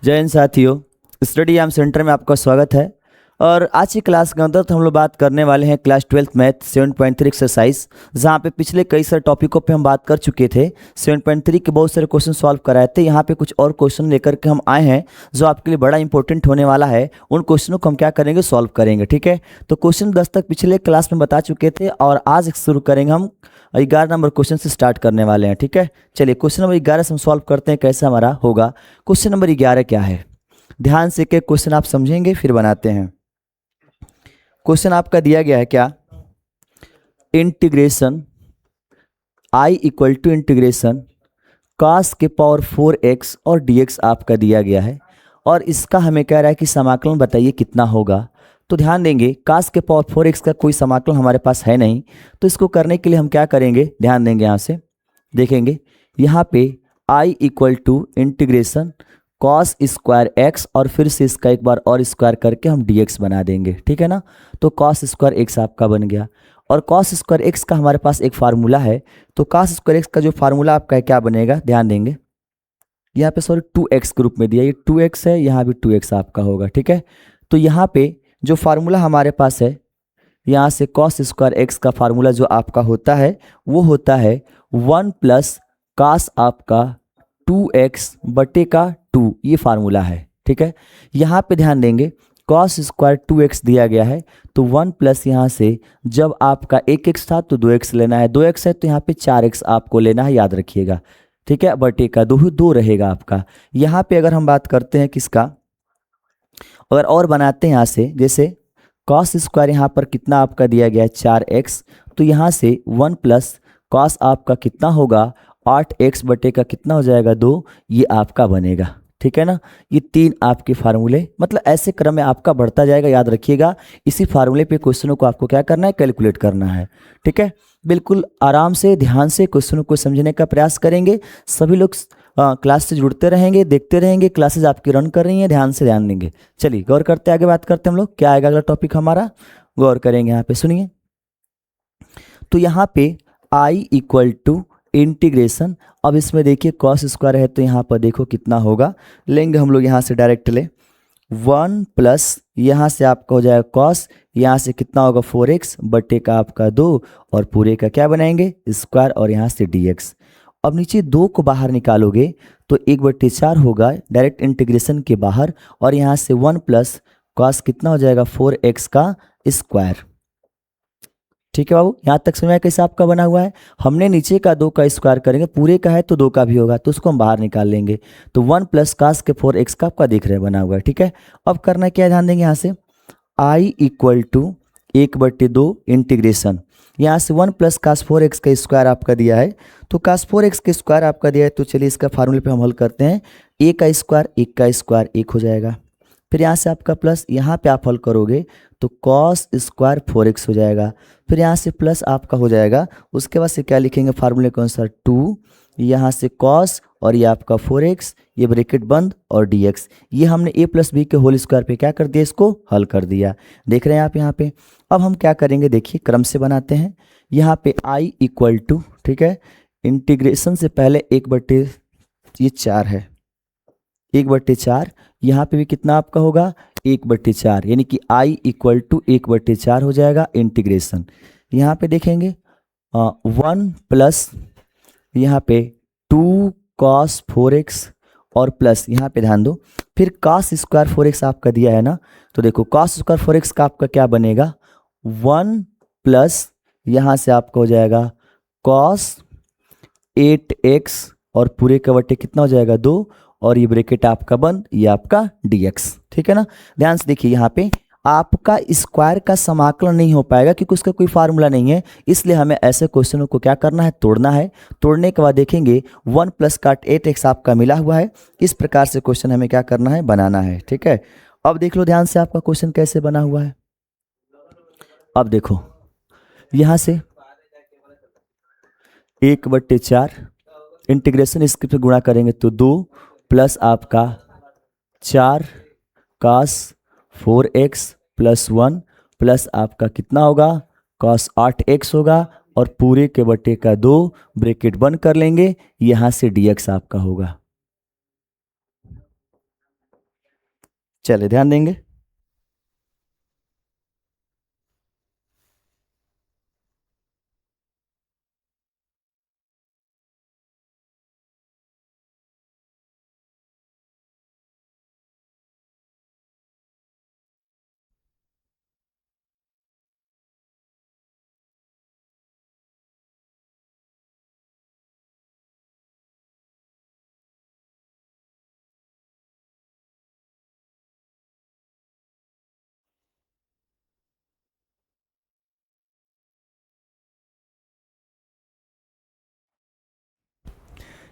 जय हिंद साथियों, study M centre में आपका स्वागत है। और आज की क्लास के अंदर हम लोग बात करने वाले हैं क्लास 12th मैथ 7.3 एक्सरसाइज, जहाँ पे पिछले कई सारे टॉपिकों पे हम बात कर चुके थे। 7.3 के बहुत सारे क्वेश्चन सॉल्व कराए थे। यहाँ पे कुछ और क्वेश्चन लेकर के हम आए हैं जो आपके लिए बड़ा इंपॉर्टेंट होने वाला है। उन क्वेश्चनों को हम क्या करेंगे, सॉल्व करेंगे। ठीक है, तो क्वेश्चन 10 तक पिछले क्लास में बता चुके थे और आज शुरू करेंगे हम 11 नंबर क्वेश्चन से स्टार्ट करने वाले हैं। ठीक है, चलिए क्वेश्चन नंबर 11 से हम सॉल्व करते हैं कैसे हमारा होगा। क्वेश्चन नंबर 11 क्या है, ध्यान से के क्वेश्चन आप समझेंगे फिर बनाते हैं। क्वेश्चन आपका दिया गया है क्या, integration I equal to integration cos के पावर 4x और dx आपका दिया गया है और इसका हमें कह रहा है कि समाकलन बताइए कितना होगा। तो ध्यान देंगे, cos के पावर 4x का कोई समाकलन हमारे पास है नहीं, तो इसको करने के लिए हम क्या करेंगे, ध्यान देंगे। यहाँ से देखेंगे, यहाँ पे i equal to integration cos square x और फिर से इसका एक बार और स्क्वायर करके हम dx बना देंगे। ठीक है ना, तो कॉस स्क्वायर एक्स आपका बन गया और कॉस स्क्वायर एक्स का हमारे पास एक फार्मूला है। तो कॉस स्क्वायर एक्स का जो फार्मूला आपका है क्या बनेगा, ध्यान देंगे। यहाँ पे सॉरी 2x के रूप में दिया, ये 2x है, यहाँ भी 2x आपका होगा। ठीक है, तो यहाँ पे जो फार्मूला हमारे पास है, यहाँ से कॉस स्क्वायर एक्स का फार्मूला जो आपका होता है वो होता है 1 प्लस कॉस आपका 2x बटे का 2, ये फार्मूला है। ठीक है, यहाँ पे ध्यान देंगे, कॉस स्क्वायर 2x दिया गया है तो 1 प्लस यहाँ से जब आपका 1x था तो 2x लेना है, 2x है तो यहाँ पे 4x आपको लेना है, याद रखिएगा। ठीक है, बटे का 2 रहेगा आपका। यहाँ पे अगर हम बात करते हैं किसका, अगर और बनाते हैं यहाँ से, जैसे कॉस स्क्वायर यहाँ पर कितना आपका दिया गया है 4x, तो यहाँ से 1 प्लस कॉस आपका कितना होगा 8x बटे का कितना हो जाएगा 2, ये आपका बनेगा। ठीक है ना, ये 3 आपके फार्मूले, मतलब ऐसे क्रम में आपका बढ़ता जाएगा, याद रखिएगा। इसी फार्मूले पे क्वेश्चनों को आपको क्या करना है, कैलकुलेट करना है। ठीक है, बिल्कुल आराम से ध्यान से क्वेश्चनों को समझने का प्रयास करेंगे। सभी लोग क्लास से जुड़ते रहेंगे, देखते रहेंगे, क्लासेज आपकी रन कर रही हैं, ध्यान से ध्यान देंगे। चलिए गौर करते आगे बात करते हैं हम लोग, क्या आएगा अगला टॉपिक हमारा, गौर करेंगे। यहाँ पे सुनिए, तो यहाँ पे i इक्वल टू इंटीग्रेशन, अब इसमें देखिए कॉस स्क्वायर है तो यहाँ पर देखो कितना होगा, लेंगे हम लोग यहाँ से डायरेक्ट ले 1 प्लस यहाँ से आपका हो जाएगा कॉस, यहाँ से कितना होगा 4x बटे का आपका 2 और पूरे का क्या बनाएंगे स्क्वायर और यहाँ से dx। अब नीचे 2 को बाहर निकालोगे तो 1/4 होगा डायरेक्ट इंटीग्रेशन के बाहर, और यहाँ से 1 प्लस कॉस कितना हो जाएगा 4x का स्क्वायर। ठीक है बाबू, यहाँ तक समझ आया कैसे आपका बना हुआ है। हमने नीचे का 2 का स्क्वायर करेंगे, पूरे का है तो 2 का भी होगा, तो उसको हम बाहर निकाल लेंगे। तो 1 प्लस कास के 4x का आपका देख रहे हैं बना हुआ है। ठीक है, अब करना क्या है, ध्यान देंगे। यहाँ से i इक्वल टू 1/2 इंटीग्रेशन, यहाँ से 1 प्लस कास 4x का स्क्वायर आपका दिया है, तो कास 4x का स्क्वायर आपका दिया है, तो चलिए इसका फार्मूले पे हम हल करते हैं। a का स्क्वायर 1 का स्क्वायर 1 हो जाएगा, फिर यहाँ से आपका प्लस, यहाँ पे आप हल करोगे तो कॉस स्क्वायर 4x हो जाएगा, फिर यहाँ से प्लस आपका हो जाएगा, उसके बाद से क्या लिखेंगे फार्मूले के अनुसार 2, यहाँ से कॉस और ये आपका 4x, ये ब्रैकेट बंद और dx, ये हमने a प्लस बी के होल स्क्वायर पे क्या कर दिया, इसको हल कर दिया। देख रहे हैं आप यहाँ पे। अब हम क्या करेंगे, देखिए क्रम से बनाते हैं। यहाँ पे i इक्वल टू, ठीक है, इंटीग्रेशन से पहले 1/4 है, 1/4, यहाँ पे भी कितना आपका होगा 1/4, यानी कि i इक्वल टू 1/4 हो जाएगा इंटीग्रेशन। यहाँ पे देखेंगे 1 प्लस यहाँ पे 2 cos 4x और प्लस यहाँ पे ध्यान दो, फिर cos स्क्वायर 4x आपका दिया है ना, तो देखो cos स्क्वायर 4x का आपका क्या बनेगा 1 प्लस यहाँ से आपका हो जाएगा cos 8x और पूरे का बटे कितना हो जाएगा 2 और ये ब्रैकेट आपका बंद, ये आपका dx। ठीक है ना, ध्यान से देखिए, यहाँ पे आपका स्क्वायर का समाकलन नहीं हो पाएगा क्योंकि उसका कोई फार्मूला नहीं है, इसलिए हमें ऐसे क्वेश्चनों को क्या करना है, तोड़ना है। तोड़ने के बाद देखेंगे 1 प्लस का 8x आपका मिला हुआ है, इस प्रकार से क्वेश्चन हमें क्या करना है, बनाना है। ठीक है, अब देख लो ध्यान से आपका क्वेश्चन कैसे बना हुआ है। अब देखो यहाँ से 1/4 इंटीग्रेशन इसके पे गुणा करेंगे तो 2 प्लस आपका 4 cos 4x प्लस 1 प्लस आपका कितना होगा cos 8x होगा और पूरे के बटे का 2 ब्रैकेट बंद कर लेंगे, यहाँ से dx आपका होगा। चलिए ध्यान देंगे।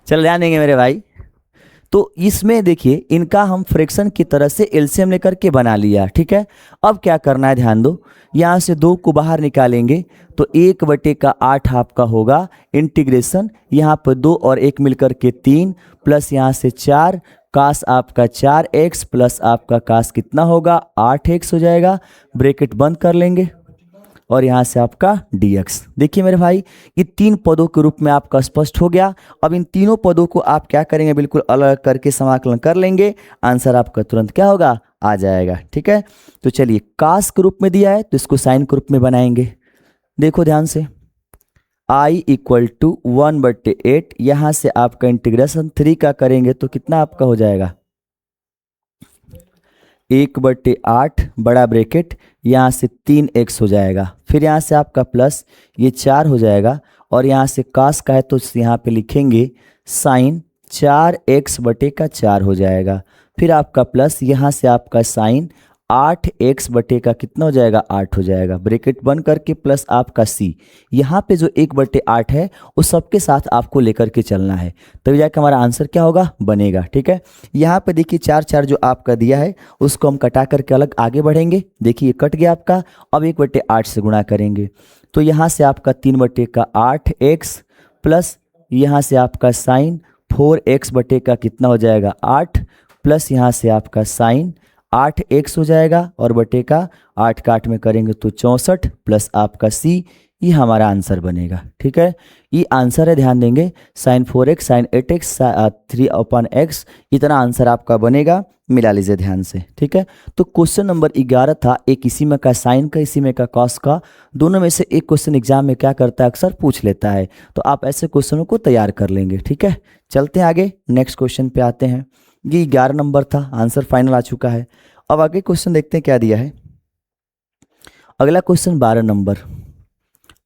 चल ध्यान देंगे मेरे भाई। तो इसमें देखिए इनका हम फ्रैक्शन की तरह से एलसीएम लेकर के बना लिया, ठीक है। अब क्या करना है, ध्यान दो। यहाँ से 2 को बाहर निकालेंगे तो 1/8 आपका होगा इंटीग्रेशन, यहाँ पर 2 और 1 मिलकर के 3 प्लस यहाँ से 4 कास आपका 4x प्लस आपका कास कितना होगा 8x हो जाएगा। ब्रैकेट बंद कर लेंगे और यहाँ से आपका dx। देखिए मेरे भाई ये 3 पदों के रूप में आपका स्पष्ट हो गया। अब इन तीनों पदों को आप क्या करेंगे, बिल्कुल अलग करके समाकलन कर लेंगे, आंसर आपका तुरंत क्या होगा, आ जाएगा, ठीक है। तो चलिए कास के रूप में दिया है तो इसको साइन के रूप में बनाएंगे। देखो ध्यान से, i = 1/8, यहाँ से आपका इंटीग्रेशन 3 का करेंगे तो कितना आपका हो जाएगा 1/8 बड़ा ब्रैकेट, यहाँ से 3x हो जाएगा, फिर यहाँ से आपका प्लस ये 4 हो जाएगा और यहाँ से कास का है तो यहाँ पे लिखेंगे साइन 4x/4 हो जाएगा, फिर आपका प्लस यहाँ से आपका साइन 8x/का कितना हो जाएगा 8 हो जाएगा, ब्रैकेट बंद करके प्लस आपका c। यहाँ पे जो 1/8 है उस सबके साथ आपको लेकर के चलना है, तभी जाकर हमारा आंसर क्या होगा, बनेगा, ठीक है। यहाँ पे देखिए 4 जो आपका दिया है उसको हम कटा करके अलग आगे बढ़ेंगे। देखिए कट गया आपका, अब 1/8 से गुणा करेंगे तो यहाँ से आपका 3/8x प्लस यहाँ से आपका साइन 4x/का कितना हो जाएगा 8 प्लस यहाँ से आपका साइन 8x हो जाएगा और बटे का 8 का 8 में करेंगे तो 64 प्लस आपका c, ये हमारा आंसर बनेगा, ठीक है। ये आंसर है, ध्यान देंगे, sign 4x sign 8x 3/x, इतना आंसर आपका बनेगा, मिला लीजिए ध्यान से, ठीक है। तो क्वेश्चन नंबर 11 था, एक इसी में का साइन का इसी में का कॉस का, दोनों में से एक क्वेश्चन एग्जाम में क्या करता है, अक्सर पूछ लेता है, तो आप ऐसे क्वेश्चनों को तैयार कर लेंगे, ठीक है। चलते हैं आगे, नेक्स्ट क्वेश्चन पे आते हैं। ये 11 नंबर था, आंसर फाइनल आ चुका है। अब आगे क्वेश्चन देखते हैं क्या दिया है। अगला क्वेश्चन 12 नंबर,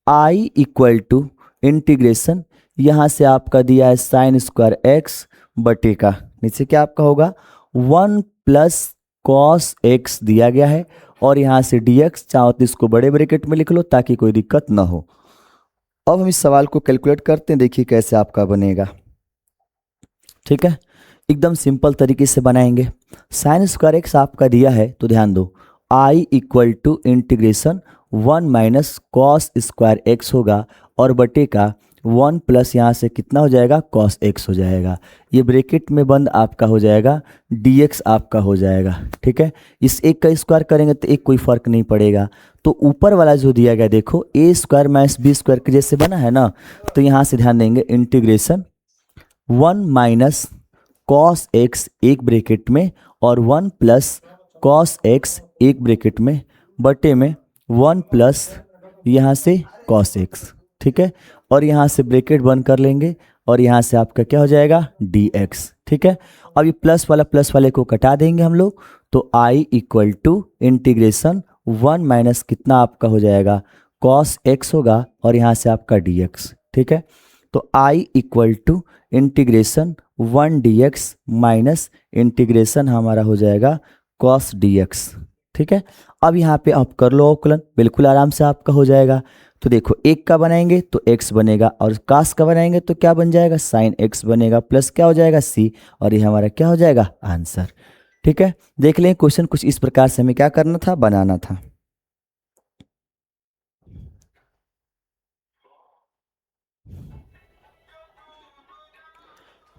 i = इंटीग्रेशन, यहाँ से आपका दिया है साइन स्क्वायर x बटे का, नीचे क्या आपका होगा 1 प्लस कॉस x दिया गया है और यहाँ से dx, चाहो तो इसको बड़े ब्रैकेट में लिख लो ताकि कोई दिक्कत ना हो। अब हम इस सवाल को कैलकुलेट करते हैं, देखिए कैसे आपका बनेगा, ठीक है। एकदम सिंपल तरीके से बनाएंगे। साइन स्क्वायर एक्स आपका दिया है तो ध्यान दो, i = integration 1 minus cos square x होगा और बटे का 1 प्लस यहाँ से कितना हो जाएगा कॉस एक्स हो जाएगा, ये ब्रैकेट में बंद आपका हो जाएगा, dx आपका हो जाएगा, ठीक है। इस एक का स्क्वायर करेंगे तो एक कोई फर्क नहीं पड़ेगा। तो ऊपर वाला जो दिया गया देखो a² माइनस b² के जैसे बना है ना, तो यहाँ से ध्यान देंगे इंटीग्रेशन 1 माइनस कॉस एक्स एक ब्रैकेट में और 1 प्लस कॉस एक्स एक ब्रैकेट में बटे में 1 प्लस यहाँ से कॉस एक्स, ठीक है। और यहाँ से ब्रैकेट बंद कर लेंगे और यहाँ से आपका क्या हो जाएगा dx, ठीक है। अब ये प्लस वाले को कटा देंगे हम लोग, तो i = इंटीग्रेशन 1 माइनस कितना आपका हो जाएगा कॉस एक्स होगा और यहाँ से आपका dx, ठीक है। तो i = integration 1 dx minus integration हमारा हो जाएगा cos dx, ठीक है। अब यहाँ पे आप कर लो अवकलन, बिल्कुल आराम से आपका हो जाएगा। तो देखो एक का बनाएंगे तो x बनेगा और कास का बनाएंगे तो क्या बन जाएगा साइन x बनेगा प्लस क्या हो जाएगा c, और ये हमारा क्या हो जाएगा आंसर, ठीक है। देख लें क्वेश्चन कुछ इस प्रकार से हमें क्या करना था, बनाना था।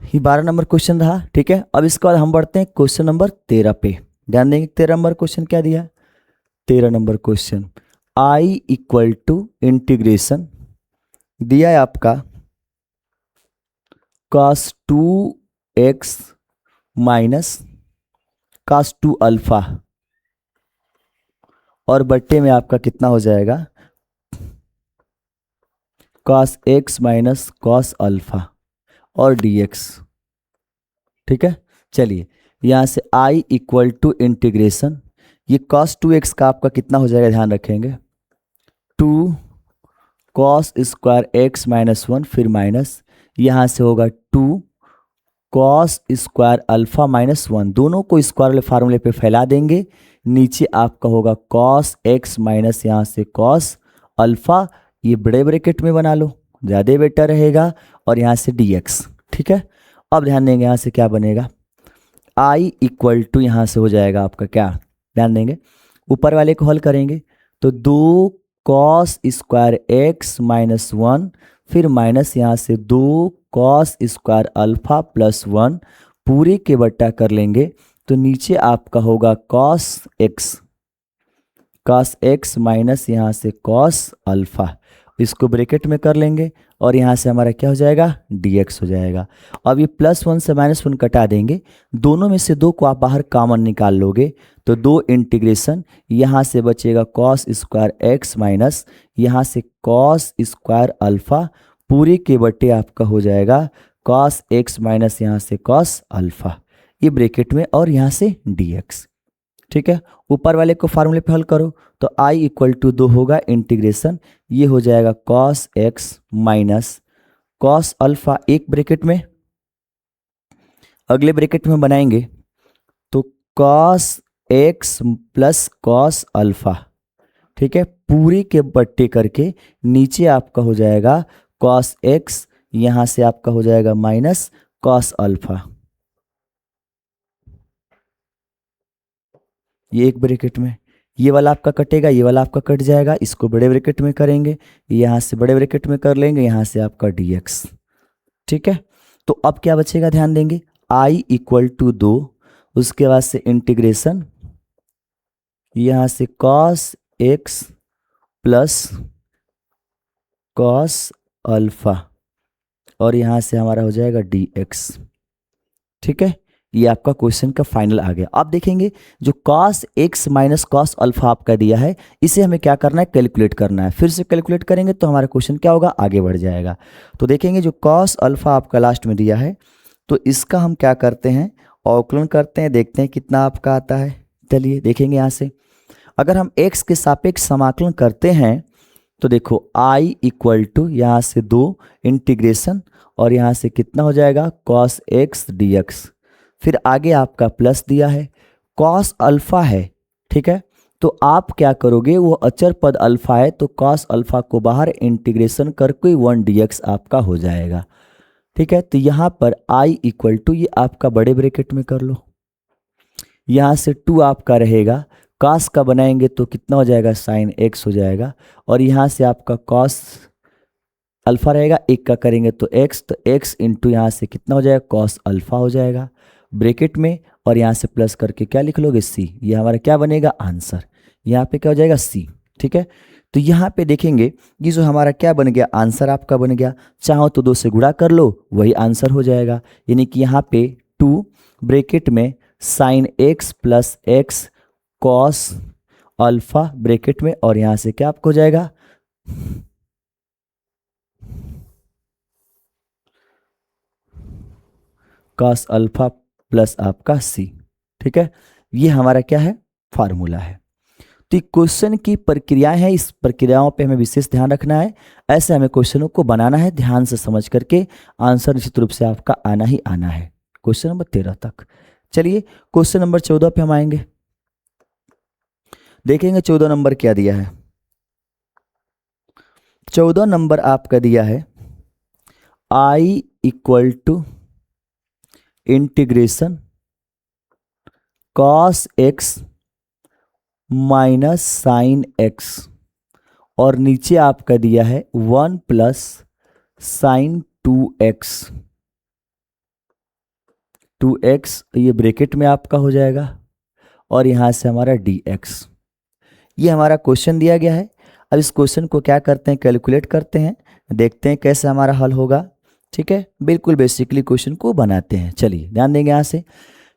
ये 12 नंबर क्वेश्चन रहा, ठीक है। अब इसके बाद हम बढ़ते हैं क्वेश्चन नंबर 13 पे। ध्यान देंगे 13 नंबर क्वेश्चन क्या दिया है। 13 नंबर क्वेश्चन, i = इंटीग्रेशन दिया है आपका cos 2x minus cos 2 alpha और बट्टे में आपका कितना हो जाएगा cos x minus cos alpha और dx। ठीक है, चलिए यहाँ से I इक्वल टू इंटीग्रेशन, ये cos 2x का आपका कितना हो जाएगा, ध्यान रखेंगे 2 cos स्क्वायर x माइनस 1, फिर माइनस यहाँ से होगा 2 cos स्क्वायर अल्फा माइनस 1, दोनों को स्क्वायर वाले फार्मूले पे फैला देंगे, नीचे आपका होगा cos x माइनस यहाँ से cos अल्फा, ये बड़े ब्रैकेट में बना लो ज़्यादा बेटर रहेगा, और यहाँ से dx। ठीक है, अब ध्यान देंगे यहाँ से क्या बनेगा, I इक्वल टू यहाँ से हो जाएगा आपका क्या, ध्यान देंगे ऊपर वाले को हल करेंगे तो 2 cos स्क्वायर x माइनस 1, फिर माइनस यहाँ से 2 cos स्क्वायर अल्फा प्लस 1, पूरे के बट्टा कर लेंगे तो नीचे आपका होगा cos x माइनस यहाँ से cos अल्फा, इसको ब्रैकेट में कर लेंगे और यहाँ से हमारा क्या हो जाएगा dx हो जाएगा। अब ये +1 से -1 कटा देंगे, दोनों में से 2 को आप बाहर कॉमन निकाल लोगे तो 2 इंटीग्रेशन, यहाँ से बचेगा cos स्क्वायर x माइनस यहाँ से cos स्क्वायर अल्फा, पूरे के बट्टे आपका हो जाएगा cos x माइनस यहाँ से cos अल्फा, ये ब्रैकेट में और यहाँ से dx। ठीक है, ऊपर वाले को फार्मूले पे हल करो तो I इक्वल टू 2 होगा इंटीग्रेशन, ये हो जाएगा cos x minus cos alpha, एक ब्रैकेट में, अगले ब्रैकेट में बनाएंगे तो cos x plus cos alpha. ठीक है, पूरी के बट्टे करके नीचे आपका हो जाएगा cos x, यहाँ से आपका हो जाएगा माइनस cos अल्फा, ये एक ब्रैकेट में, ये वाला आपका कटेगा, ये वाला आपका कट जाएगा, इसको बड़े ब्रैकेट में करेंगे, यहाँ से बड़े ब्रैकेट में कर लेंगे, यहाँ से आपका dx। ठीक है, तो अब क्या बचेगा, ध्यान देंगे I इक्वल टू 2, उसके बाद से इंटीग्रेशन, यहाँ से cos x plus cos alpha और यहाँ से हमारा हो जाएगा dx। ठीक है, ये आपका क्वेश्चन का फाइनल आ गया। आप देखेंगे जो cos x minus cos alpha आपका दिया है, इसे हमें क्या करना है, कैलकुलेट करना है, फिर से कैलकुलेट करेंगे तो हमारा क्वेश्चन क्या होगा, आगे बढ़ जाएगा। तो देखेंगे जो cos अल्फा आपका लास्ट में दिया है, तो इसका हम क्या करते हैं, अवकलन करते हैं, देखते हैं कितना आपका आता है। चलिए देखेंगे यहाँ से, अगर हम x के सापेक्ष समाकलन करते हैं तो देखो I इक्वल टू यहाँ से 2 इंटीग्रेशन और यहाँ से कितना हो जाएगा cos x dx, फिर आगे आपका प्लस दिया है, cos अल्फा है। ठीक है, तो आप क्या करोगे, वो अचर पद अल्फा है तो cos अल्फा को बाहर इंटीग्रेशन करके 1 dx आपका हो जाएगा। ठीक है, तो यहाँ पर I इक्वल टू, ये आपका बड़े ब्रैकेट में कर लो, यहाँ से 2 आपका रहेगा, cos का बनाएंगे तो कितना हो जाएगा sin x हो जाएगा, और यहाँ से आपका cos अल्फा रहेगा, एक का करेंगे तो x, तो x इंटू यहाँ से कितना हो जाएगा cos अल्फा हो जाएगा ब्रैकेट में, और यहाँ से प्लस करके क्या लिख लोगे c, ये हमारा क्या बनेगा आंसर, यहाँ पे क्या हो जाएगा c। ठीक है, तो यहाँ पे देखेंगे ये जो हमारा क्या बन गया, आंसर आपका बन गया, चाहो तो 2 से गुणा कर लो वही आंसर हो जाएगा, यानी कि यहाँ पे 2 ब्रैकेट में sin x plus x cos alpha bracket में, और यहाँ से क्या आपको हो जाएगा cos अल्फा प्लस आपका c। ठीक है, ये हमारा क्या है, फार्मूला है। तो क्वेश्चन की प्रक्रियाएं हैं, इस प्रक्रियाओं पे हमें विशेष ध्यान रखना है, ऐसे हमें क्वेश्चनों को बनाना है, ध्यान से समझ करके आंसर निश्चित रूप से आपका आना ही आना है, क्वेश्चन नंबर 13 तक। चलिए क्वेश्चन नंबर 14 पे हम आएंगे, देखेंगे 14 नंबर क्या दिया है। 14 नंबर आपका दिया है I equal to integration cos x minus sine x, और नीचे आपका दिया है 1 प्लस साइन 2x, ये ब्रैकेट में आपका हो जाएगा, और यहाँ से हमारा dx। ये हमारा क्वेश्चन दिया गया है। अब इस क्वेश्चन को क्या करते हैं, कैलकुलेट करते हैं, देखते हैं कैसे हमारा हल होगा। ठीक है, बिल्कुल बेसिकली क्वेश्चन को बनाते हैं। चलिए ध्यान देंगे, यहाँ से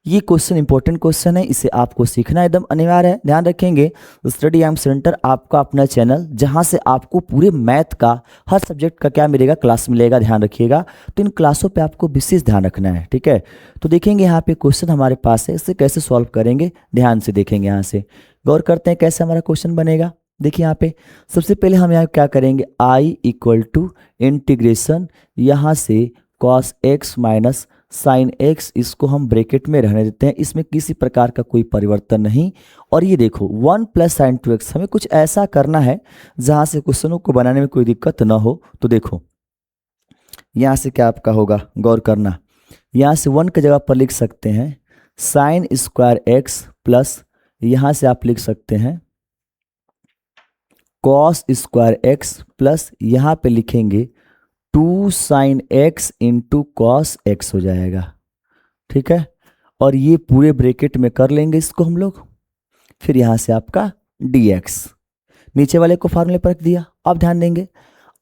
ये क्वेश्चन इंपॉर्टेंट क्वेश्चन है, इसे आपको सीखना एकदम अनिवार्य है। ध्यान रखेंगे, स्टडी एम सेंटर आपका अपना चैनल, जहां से आपको पूरे मैथ का हर सब्जेक्ट का क्या मिलेगा, क्लास मिलेगा। ध्यान रखिएगा, तो इन क्लासों पे आपको विशेष ध्यान रखना है, ठीक है। तो देखेंगे यहाँ पे क्वेश्चन हमारे पास है, इसे कैसे सॉल्व करेंगे, ध्यान से देखेंगे। यहाँ से गौर करते हैं कैसे हमारा क्वेश्चन बनेगा। देखिए यहाँ पे सबसे पहले हम यहाँ क्या करेंगे, आई इक्वल टू इंटीग्रेशन यहाँ से cos x minus sine x, इसको हम ब्रैकेट में रहने देते हैं, इसमें किसी प्रकार का कोई परिवर्तन नहीं। और ये देखो 1 प्लस साइन 2x, हमें कुछ ऐसा करना है जहाँ से क्वेश्चनों को बनाने में कोई दिक्कत ना हो। तो देखो यहाँ से क्या आपका होगा, गौर करना, यहाँ से 1 की जगह पर लिख सकते हैं साइन स्क्वायर एक्स प्लस यहाँ से आप लिख सकते हैं कॉस स्क्वायर एक्स प्लस यहाँ पे लिखेंगे 2 sine x into cos x हो जाएगा, ठीक है। और ये पूरे ब्रैकेट में कर लेंगे इसको हम लोग, फिर यहाँ से आपका dx, नीचे वाले को फार्मूले पर रख दिया। अब ध्यान देंगे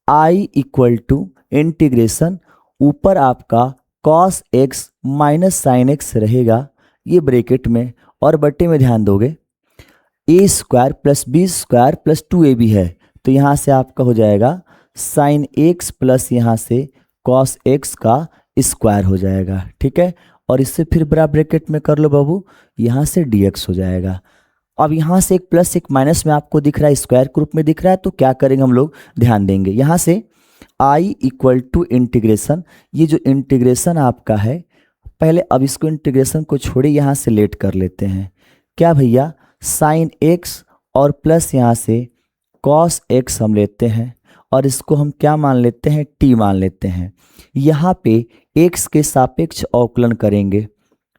i इक्वल टू इंटीग्रेशन, ऊपर आपका cos x minus sine x रहेगा ये ब्रैकेट में, और बट्टे में ध्यान दोगे a square plus b square plus 2ab है, तो यहाँ से आपका हो जाएगा साइन एक्स प्लस यहाँ से कॉस एक्स का स्क्वायर हो जाएगा, ठीक है। और इससे फिर बड़ा ब्रैकेट में कर लो बाबू, यहाँ से dx हो जाएगा। अब यहाँ से एक प्लस एक माइनस में आपको दिख रहा है, स्क्वायर के रूप में दिख रहा है, तो क्या करेंगे हम लोग, ध्यान देंगे यहाँ से i इक्वल टू इंटीग्रेशन, ये जो इंटीग्रेशन आपका है पहले, अब इसको इंटीग्रेशन को छोड़े यहाँ से लेट कर लेते हैं, क्या भैया साइन एक्स और प्लस यहाँ से कॉस एक्स हम लेते हैं, और इसको हम क्या मान लेते हैं, t मान लेते हैं। यहाँ पे x के सापेक्ष अवकलन करेंगे,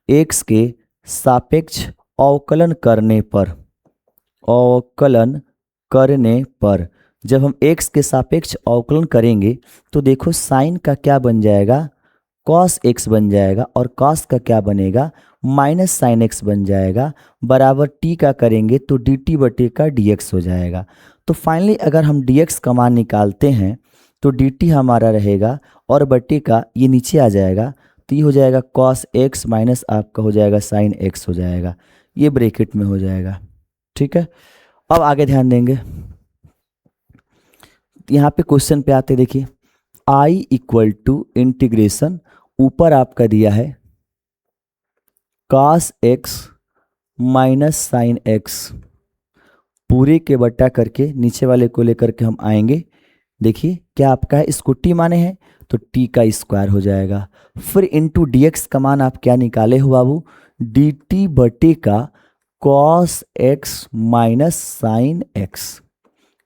x के सापेक्ष अवकलन करने पर जब हम x के सापेक्ष अवकलन करेंगे तो देखो साइन का क्या बन जाएगा, कॉस एक्स बन जाएगा, और कॉस का क्या बनेगा, माइनस साइन एक्स बन जाएगा, बराबर t का करेंगे तो dt बटे का dx हो जाएगा। तो फाइनली अगर हम dx का मान निकालते हैं तो dt हमारा रहेगा और बटे का ये नीचे आ जाएगा, तो ये हो जाएगा cos x माइनस आपका हो जाएगा sin x हो जाएगा, ये ब्रैकेट में हो जाएगा, ठीक है। अब आगे ध्यान देंगे, यहाँ पे क्वेश्चन पे आते, देखिए i इक्वल टू इंटीग्रेशन, ऊपर आपका दिया है cos x minus sin x, पूरे के बट्टा करके नीचे वाले को लेकर के हम आएंगे। देखिए क्या आपका है, इसको t माने हैं तो t का स्क्वायर हो जाएगा, फिर इंटू dx का मान आप क्या निकाले हो बाबू, dt बटे का cos x minus sine x,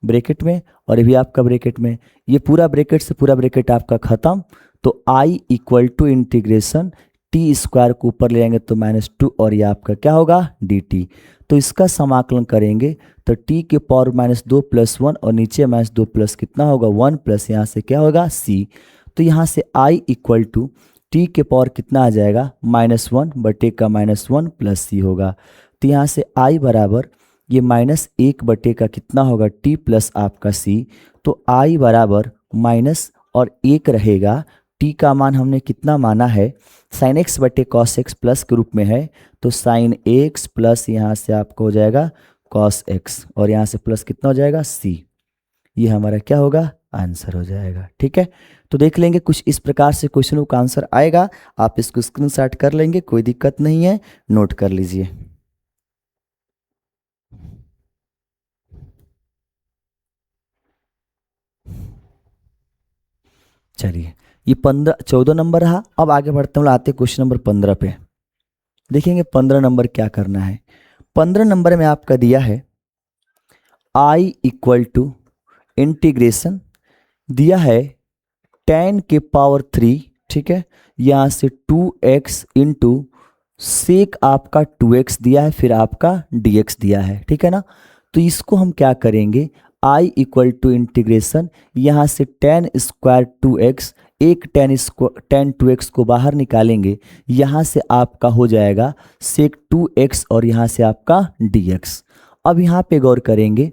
bracket में, और ये भी आपका ब्रैकेट में, ये पूरा ब्रैकेट से पूरा ब्रैकेट आपका खत्म। तो i equal to integration t square को ऊपर ले जाएंगे तो -2, और ये आपका क्या होगा dt। तो इसका समाकलन करेंगे तो t के पावर -2 प्लस 1, और नीचे -2 प्लस कितना होगा 1, प्लस यहाँ से क्या होगा c। तो यहाँ से i इक्वल टू टी के पावर कितना आ जाएगा -1 बटे का -1 प्लस c होगा। तो यहाँ से i बराबर ये -1 बटे का कितना होगा t प्लस आपका c, तो i बराबर माइनस और 1 रहेगा, t का मान हमने कितना माना है, साइन एक्स बटे कॉस एक्स प्लस के रूप में है, तो साइन एक्स प्लस यहाँ से आपको हो जाएगा कॉस एक्स, और यहाँ से प्लस कितना हो जाएगा c, ये हमारा क्या होगा आंसर हो जाएगा, ठीक है। तो देख लेंगे कुछ इस प्रकार से क्वेश्चनों का आंसर आएगा, आप इसको स्क्रीनशॉट कर लेंगे, कोई दिक्कत नहीं है, नोट कर लीजिए। चलिए ये 14 नंबर रहा। अब आगे बढ़ते हैं, आते क्वेश्चन नंबर 15 पे। देखेंगे 15 नंबर क्या करना है। 15 नंबर में आपका दिया है i इक्वल टू इंटीग्रेशन, दिया है tan के पावर 3, ठीक है, यहाँ से 2x इंटू सेक आपका 2x दिया है, फिर आपका dx दिया है, ठीक है ना। तो इसको हम क्या करेंगे, i इक्वल टू इंटीग्रेशन यहाँ से tan स्क्वायर 2x, एक tan 2x को बाहर निकालेंगे, यहाँ से आपका हो जाएगा सेक 2x, और यहाँ से आपका dx। अब यहाँ पे गौर करेंगे,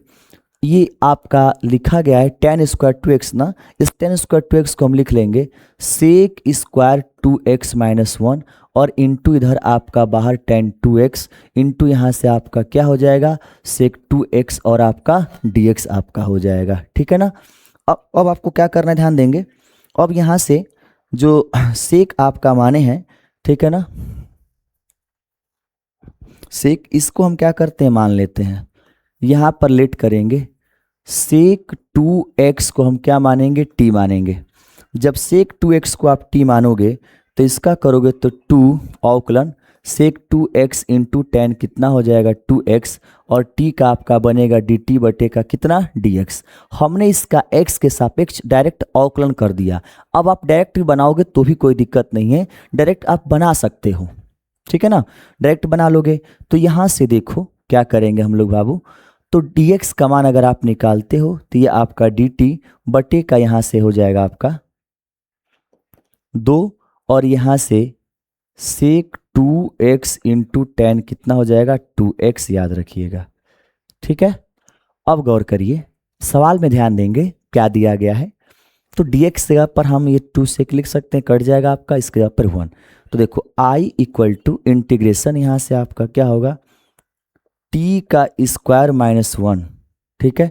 ये आपका लिखा गया है tan स्क्वायर 2x ना, इस tan स्क्वायर 2x को हम लिख लेंगे सेक स्क्वायर 2x माइनस 1, और इंटू इधर आपका बाहर tan 2x इंटू यहाँ से आपका क्या हो जाएगा sec 2x और आपका dx आपका हो जाएगा, ठीक है ना। अब आपको क्या करना है, ध्यान देंगे। अब यहाँ से जो सेक आपका माने हैं, ठीक है ना, सेक इसको हम क्या करते हैं, मान लेते हैं, यहाँ पर लेट करेंगे। सेक 2x को हम क्या मानेंगे, t मानेंगे। जब सेक 2x को आप t मानोगे तो इसका करोगे तो 2 अवकलन सेक 2x इंटू टेन कितना हो जाएगा 2x और t का आपका बनेगा dt बटे का कितना dx। हमने इसका x के सापेक्ष डायरेक्ट अवकलन कर दिया। अब आप डायरेक्ट भी बनाओगे तो भी कोई दिक्कत नहीं है, डायरेक्ट आप बना सकते हो, ठीक है ना। डायरेक्ट बना लोगे तो यहाँ से देखो क्या करेंगे हम लोग बाबू, तो dx का मान अगर आप निकालते हो तो ये आपका dt बटे का यहाँ से हो जाएगा आपका 2 और यहाँ से सेक 2x इंटू टेन कितना हो जाएगा 2x, याद रखिएगा, ठीक है। अब गौर करिए, सवाल में ध्यान देंगे क्या दिया गया है। तो dx जगह पर हम ये 2 सेक लिख सकते हैं, कट जाएगा आपका, इसके जगह पर 1। तो देखो i इक्वल टू इंटीग्रेशन यहाँ से आपका क्या होगा t का स्क्वायर माइनस 1, ठीक है।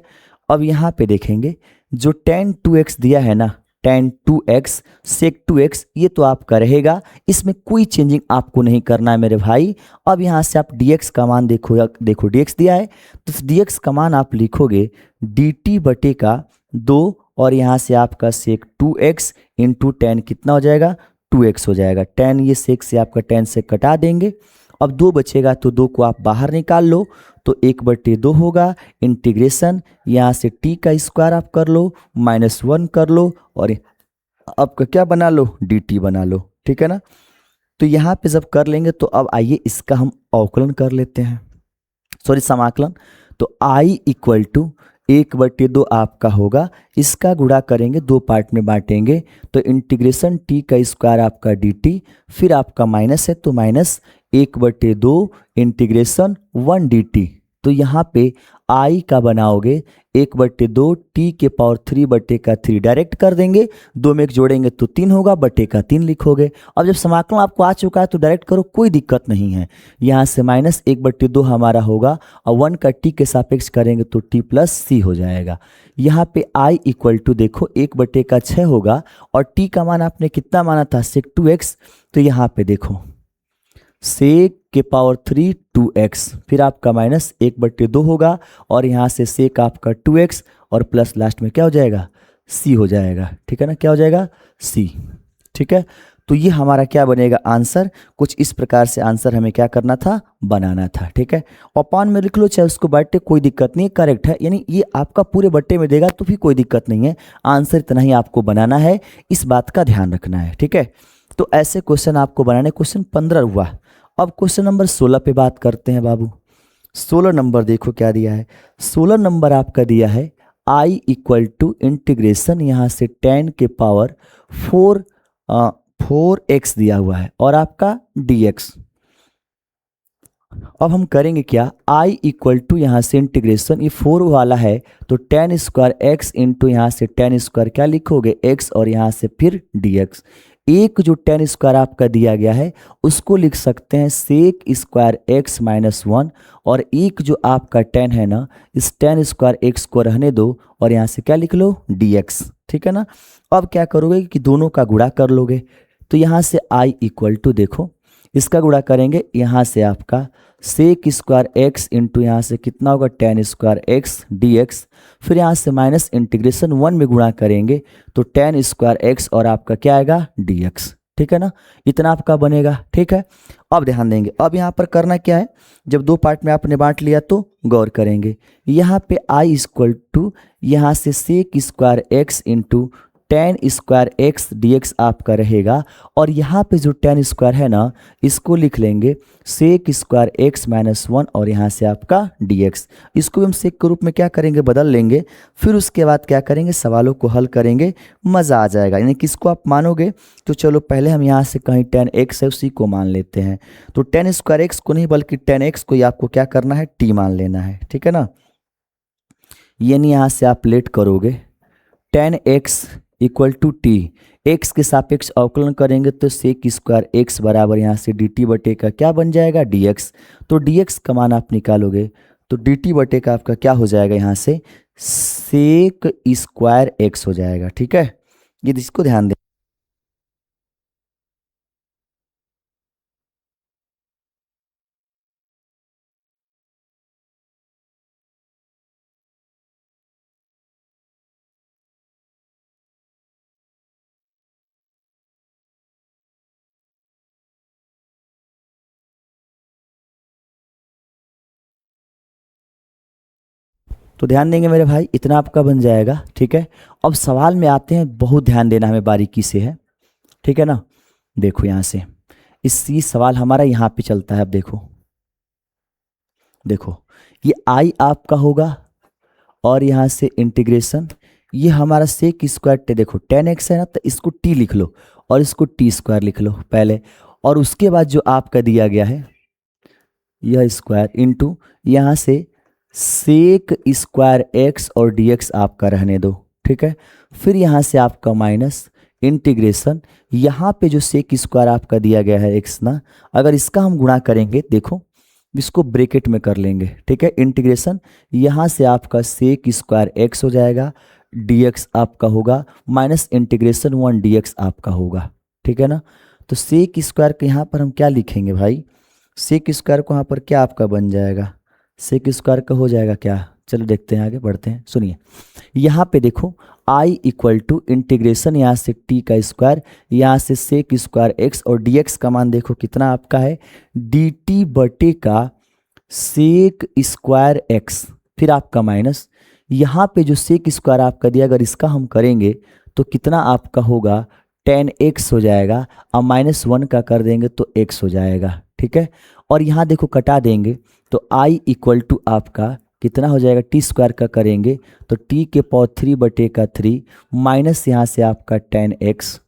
अब यहाँ पे देखेंगे जो tan 2x दिया है ना, tan 2x sec 2x, ये तो आपका रहेगा, इसमें कोई चेंजिंग आपको नहीं करना है मेरे भाई। अब यहाँ से आप dx का मान देखो, देखो dx दिया है तो dx का मान आप लिखोगे dt बटे का 2 और यहाँ से आपका sec 2x इंटू टेन कितना हो जाएगा 2x हो जाएगा। tan ये sec से आपका tan से कटा देंगे, अब 2 बचेगा तो 2 को आप बाहर निकाल लो तो 1/2 होगा। इंटीग्रेशन यहाँ से t का स्क्वायर आप कर लो -1 कर लो और आपका क्या बना लो dt बना लो, ठीक है ना। तो यहाँ पे जब कर लेंगे तो अब आइए इसका हम अवकलन कर लेते हैं, सॉरी समाकलन। तो i इक्वल टू 1/2 आपका होगा, इसका गुणा करेंगे 2 पार्ट में बांटेंगे तो इंटीग्रेशन t का स्क्वायर आपका dt, फिर आपका माइनस है तो माइनस 1/2 इंटीग्रेशन 1 dt। तो यहाँ पे i का बनाओगे 1/2 t के पावर 3/3 डायरेक्ट कर देंगे, 2 में 1 जोड़ेंगे तो 3 होगा, बटे का 3 लिखोगे। अब जब समाकलन आपको आ चुका है तो डायरेक्ट करो, कोई दिक्कत नहीं है। यहाँ से माइनस 1/2 हमारा होगा और 1 का t के सापेक्ष करेंगे तो t प्लस c हो जाएगा। यहाँ पे i इक्वल टू देखो 1/6 होगा और t का मान आपने कितना माना था sec 2x, तो यहाँ पे देखो सेक के पावर 3 2x, फिर आपका माइनस 1/2 होगा और यहाँ से सेक आपका 2x और प्लस लास्ट में क्या हो जाएगा c हो जाएगा, ठीक है ना, क्या हो जाएगा c, ठीक है। तो ये हमारा क्या बनेगा आंसर, कुछ इस प्रकार से आंसर हमें क्या करना था, बनाना था, ठीक है। अपॉन में लिख लो चाहे उसको बट्टे, कोई दिक्कत नहीं, करेक्ट है, यानी ये आपका पूरे बट्टे में देगा तो भी कोई दिक्कत नहीं है, आंसर इतना ही आपको बनाना है, इस बात का ध्यान रखना है, ठीक है। तो ऐसे क्वेश्चन आपको बनाने, क्वेश्चन 15 हुआ। अब क्वेश्चन नंबर 16 पे बात करते हैं बाबू। 16 नंबर देखो क्या दिया है, 16 नंबर आपका दिया है i इक्वल टू इंटीग्रेशन यहाँ से tan के पावर 4x दिया हुआ है और आपका dx। अब हम करेंगे क्या, i इक्वल टू यहाँ से इंटीग्रेशन, ये 4 वाला है तो tan स्क्वायर x इंटू यहाँ से tan स्क्वायर क्या लिखोगे x और यहाँ से फिर dx। एक जो tan स्क्वायर आपका दिया गया है उसको लिख सकते हैं सेक स्क्वायर x माइनस 1 और एक जो आपका tan है ना, इस tan स्क्वायर x को रहने दो और यहाँ से क्या लिख लो dx, ठीक है ना। अब क्या करोगे कि दोनों का गुणा कर लोगे, तो यहाँ से i इक्वल टू देखो इसका गुणा करेंगे, यहाँ से आपका सेक स्क्वायर x इंटू यहाँ से कितना होगा tan स्क्वायर x dx, फिर यहाँ से माइनस इंटीग्रेशन 1 में गुणा करेंगे तो tan स्क्वायर x और आपका क्या आएगा dx, ठीक है ना, इतना आपका बनेगा, ठीक है। अब ध्यान देंगे, अब यहाँ पर करना क्या है, जब 2 पार्ट में आपने बांट लिया तो गौर करेंगे, यहाँ पे i इक्वल टू यहाँ से sec square x into tan square x dx आपका रहेगा और यहाँ पे जो tan स्क्वायर है ना इसको लिख लेंगे सेक स्क्वायर x माइनस 1 और यहाँ से आपका dx। इसको हम सेक के रूप में क्या करेंगे, बदल लेंगे, फिर उसके बाद क्या करेंगे, सवालों को हल करेंगे, मज़ा आ जाएगा। यानी किसको आप मानोगे, तो चलो पहले हम यहाँ से कहीं tan x है उसी को मान लेते हैं, तो tan स्क्वायर x को नहीं बल्कि tan x को ही आपको क्या करना है t मान लेना है, ठीक है ना। यानी यहाँ से आप लेट करोगे tan x equal to t, x के सापेक्ष अवकलन करेंगे तो सेक स्क्वायर एक्स बराबर यहाँ से डी टी बटे का क्या बन जाएगा, डी एक्स। तो डी एक्स का मान आप निकालोगे तो डी टी बटे का आपका क्या हो जाएगा, यहाँ से सेक स्क्वायर एक्स हो जाएगा। ठीक है, ये इसको ध्यान दें। तो ध्यान देंगे मेरे भाई, इतना आपका बन जाएगा। ठीक है, अब सवाल में आते हैं, बहुत ध्यान देना हमें बारीकी से है। ठीक है ना, देखो यहाँ से इसी सवाल हमारा यहाँ पे चलता है। अब देखो देखो ये आई आपका होगा और यहाँ से इंटीग्रेशन, ये हमारा सेक स्क्वायर टे, देखो 10x है ना, तो इसको t लिख लो और इसको टी स्क्वायर लिख लो पहले, और उसके बाद जो आपका दिया गया है यह स्क्वायर इंटू यहाँ से सेक स्क्वायर एक्स और dx आपका रहने दो। ठीक है, फिर यहाँ से आपका माइनस इंटीग्रेशन, यहाँ पे जो सेक स्क्वायर आपका दिया गया है x ना, अगर इसका हम गुणा करेंगे, देखो इसको ब्रैकेट में कर लेंगे। ठीक है, इंटीग्रेशन यहाँ से आपका सेक स्क्वायर एक्स हो जाएगा, dx आपका होगा माइनस इंटीग्रेशन 1 dx आपका होगा। ठीक है ना, तो सेक स्क्वायर के यहाँ पर हम क्या लिखेंगे भाई, सेक स्क्वायर को यहाँ पर क्या आपका बन जाएगा, सेक स्क्वायर का हो जाएगा क्या, चलो देखते हैं, आगे बढ़ते हैं। सुनिए यहाँ पे देखो i इक्वल टू इंटीग्रेशन यहाँ से t का स्क्वायर, यहाँ से सेक स्क्वायर x और dx का मान देखो कितना आपका है, dt बटे का सेक स्क्वायर x, फिर आपका माइनस यहाँ पे जो सेक स्क्वायर आपका दिया, अगर इसका हम करेंगे तो कितना आपका होगा, 10x हो जाएगा, और -1 का कर देंगे तो x हो जाएगा। ठीक है, और यहाँ देखो कटा देंगे तो i इक्वल टू आपका कितना हो जाएगा, टी स्क्वायर का करेंगे तो t के पावर 3 बटे का 3 माइनस यहाँ से आपका 10x,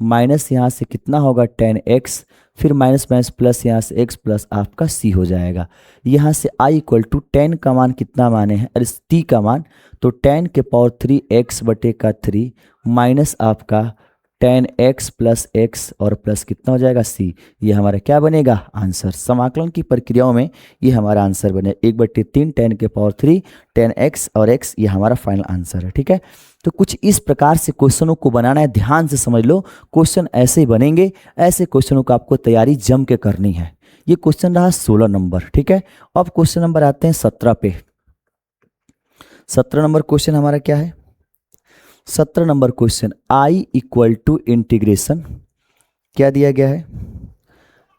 माइनस यहाँ से कितना होगा 10x, फिर माइनस माइनस प्लस यहाँ से x प्लस आपका c हो जाएगा। यहाँ से i इक्वल टू 10 का मान कितना माने हैं, अरे t का मान, तो 10 के पावर 3 x बटे का 3 माइनस आपका 10x प्लस x और प्लस कितना हो जाएगा c, ये हमारा क्या बनेगा, आंसर। समाकलन की प्रक्रियाओं में ये हमारा आंसर बने 1/3 10 के पावर 3 10x और x, ये हमारा फाइनल आंसर है। ठीक है, तो कुछ इस प्रकार से क्वेश्चनों को बनाना है, ध्यान से समझ लो, क्वेश्चन ऐसे ही बनेंगे, ऐसे क्वेश्चनों को आपको तैयारी जम के करनी है। ये क्वेश्चन रहा 16 नंबर। ठीक है, अब क्वेश्चन नंबर आते हैं 17 पे। 17 नंबर क्वेश्चन हमारा क्या है, 17 number question i equal to integration क्या दिया गया है,